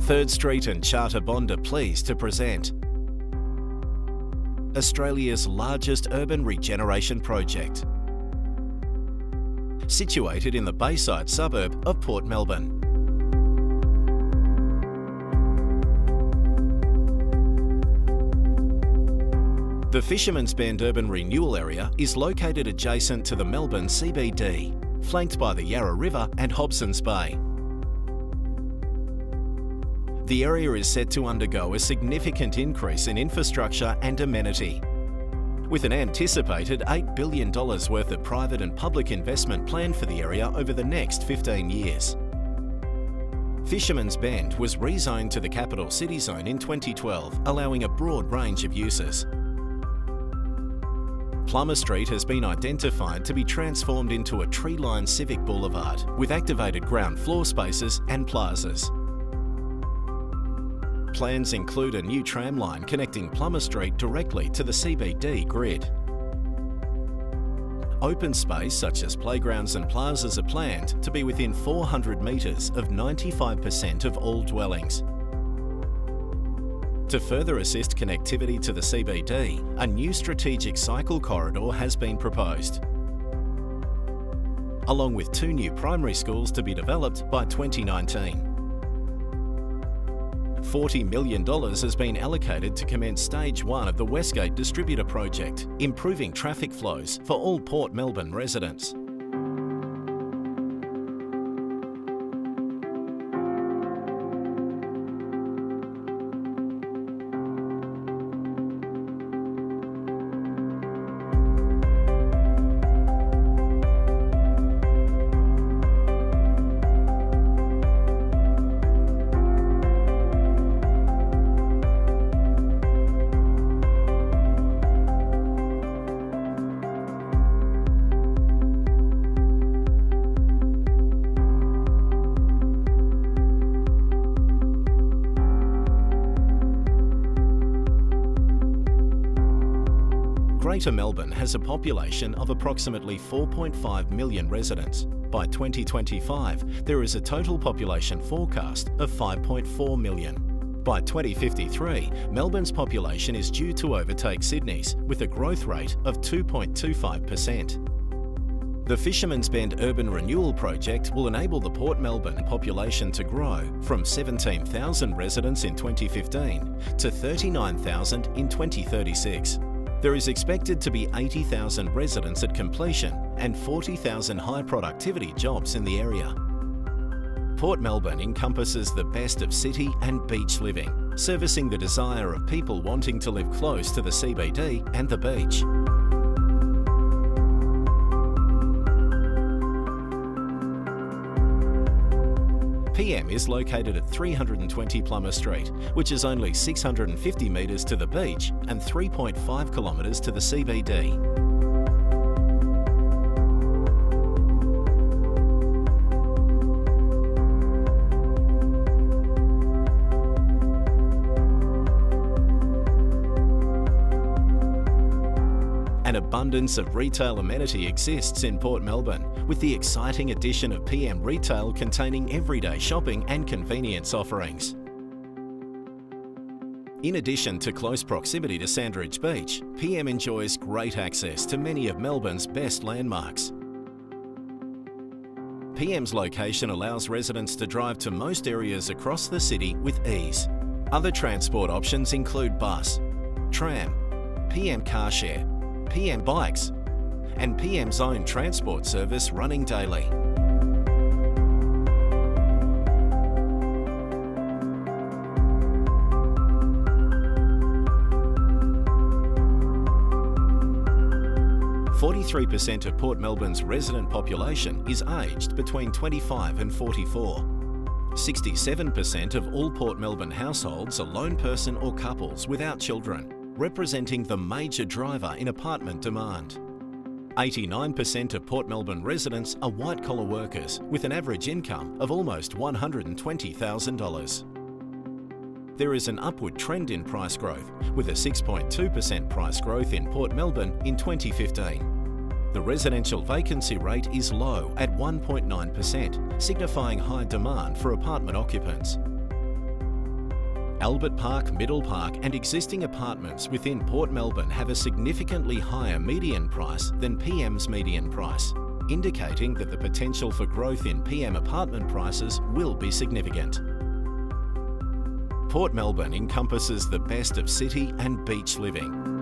Third Street and Charter Bond are pleased to present Australia's largest urban regeneration project, situated in the Bayside suburb of Port Melbourne. The Fisherman's Bend Urban Renewal Area is located adjacent to the Melbourne CBD, flanked by the Yarra River and Hobsons Bay. The area is set to undergo a significant increase in infrastructure and amenity, with an anticipated $8 billion worth of private and public investment planned for the area over the next 15 years. Fisherman's Bend was rezoned to the Capital City Zone in 2012, allowing a broad range of uses. Plummer Street has been identified to be transformed into a tree-lined civic boulevard with activated ground floor spaces and plazas. Plans include a new tram line connecting Plummer Street directly to the CBD grid. Open space such as playgrounds and plazas are planned to be within 400 metres of 95% of all dwellings. To further assist connectivity to the CBD, a new strategic cycle corridor has been proposed, along with 2 new primary schools to be developed by 2019. $40 million has been allocated to commence Stage 1 of the Westgate Distributor Project, improving traffic flows for all Port Melbourne residents. Greater Melbourne has a population of approximately 4.5 million residents. By 2025, there is a total population forecast of 5.4 million. By 2053, Melbourne's population is due to overtake Sydney's, with a growth rate of 2.25%. The Fisherman's Bend Urban Renewal Project will enable the Port Melbourne population to grow from 17,000 residents in 2015 to 39,000 in 2036. There is expected to be 80,000 residents at completion and 40,000 high productivity jobs in the area. Port Melbourne encompasses the best of city and beach living, servicing the desire of people wanting to live close to the CBD and the beach. PM is located at 320 Plummer Street, which is only 650 metres to the beach and 3.5 kilometres to the CBD. An abundance of retail amenity exists in Port Melbourne, with the exciting addition of PM Retail containing everyday shopping and convenience offerings. In addition to close proximity to Sandridge Beach, PM enjoys great access to many of Melbourne's best landmarks. PM's location allows residents to drive to most areas across the city with ease. Other transport options include bus, tram, PM car share, PM Bikes, and PM's own transport service running daily. (43% of Port Melbourne's resident population is aged between 25 and 44. 67% of all Port Melbourne households are lone person or couples without children, representing the major driver in apartment demand. 89% of Port Melbourne residents are white-collar workers with an average income of almost $120,000. There is an upward trend in price growth, with a 6.2% price growth in Port Melbourne in 2015. The residential vacancy rate is low at 1.9%, signifying high demand for apartment occupants. Albert Park, Middle Park and existing apartments within Port Melbourne have a significantly higher median price than PM's median price, indicating that the potential for growth in PM apartment prices will be significant. Port Melbourne encompasses the best of city and beach living.